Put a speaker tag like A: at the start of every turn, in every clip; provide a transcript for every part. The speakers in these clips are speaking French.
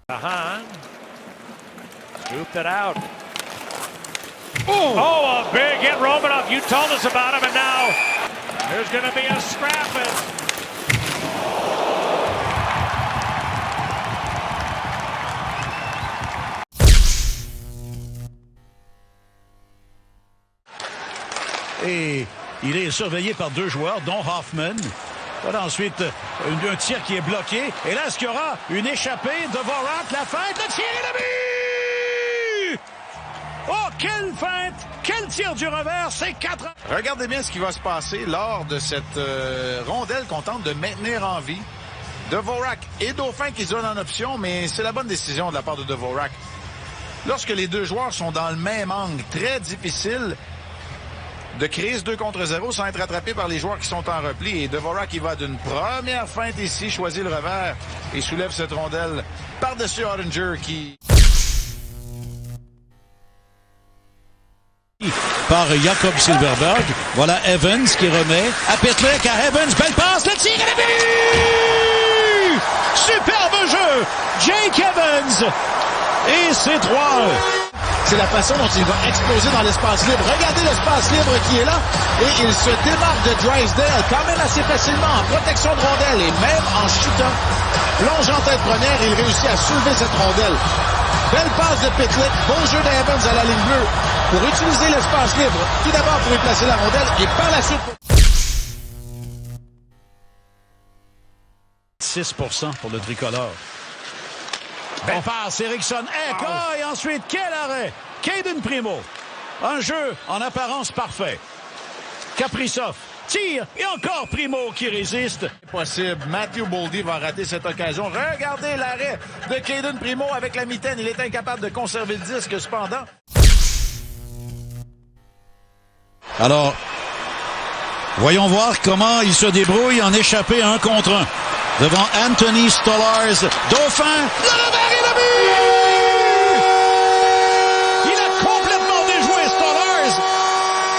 A: Behind. Scooped it out. Oh, a big hit, Romanov. You told us about him, and now there's going to be a scrapping.
B: Et il est surveillé par deux joueurs, dont Hoffman. Voilà ensuite un tir qui est bloqué. Et là, est-ce qu'il y aura une échappée de Dvorak? La feinte, le tir et le but! Oh, quelle feinte! Quel tir du revers! C'est 4.
C: Regardez bien ce qui va se passer lors de cette rondelle qu'on tente de maintenir en vie. Dvorak et Dauphin qui se donnent en option, mais c'est la bonne décision de la part de Dvorak. Lorsque les deux joueurs sont dans le même angle, très difficile de créer ce 2 contre 0 sans être rattrapé par les joueurs qui sont en repli. Et Dvorak qui va d'une première feinte ici, choisit le revers et soulève cette rondelle par-dessus Oettinger qui...
B: Par Jakob Silfverberg. Voilà Evans qui remet à Pitlick, à Evans. Belle passe, le tir et le but! Superbe jeu! Jake Evans! Et c'est 3-1.
D: C'est la façon dont il va exploser dans l'espace libre. Regardez l'espace libre qui est là. Et il se démarque de Drysdale quand même assez facilement en protection de rondelle. Et même en chutant, plonge en tête première, il réussit à soulever cette rondelle. Belle passe de Pitlick. Beau jeu d'Evans à la ligne bleue pour utiliser l'espace libre. Tout d'abord pour y placer la rondelle et par la suite...
B: 6% pour le tricolore. On passe, Eriksson, et ensuite, quel arrêt! Caden Primo. Un jeu en apparence parfait. Kaprizov tire, et encore Primo qui résiste.
C: Possible. Matthew Boldy va rater cette occasion. Regardez l'arrêt de Caden Primo avec la mitaine. Il est incapable de conserver le disque cependant.
B: Alors, voyons voir comment il se débrouille en échappée 1 contre 1. Devant Anthony Stolarz. Dauphin, le revers et le but! Il a complètement déjoué Stolarz.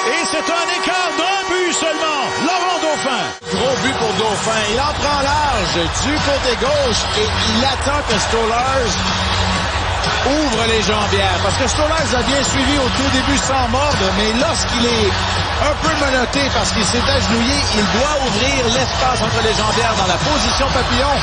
B: Et c'est un écart d'1 but seulement. Laurent Dauphin.
D: Gros but pour Dauphin. Il en prend large du côté gauche et il attend que Stolarz ouvre les jambières. Parce que Stolarz a bien suivi au tout début sans mordre, mais lorsqu'il est un peu menotté parce qu'il s'est agenouillé, il doit ouvrir l'espace entre les jambières dans la position papillon.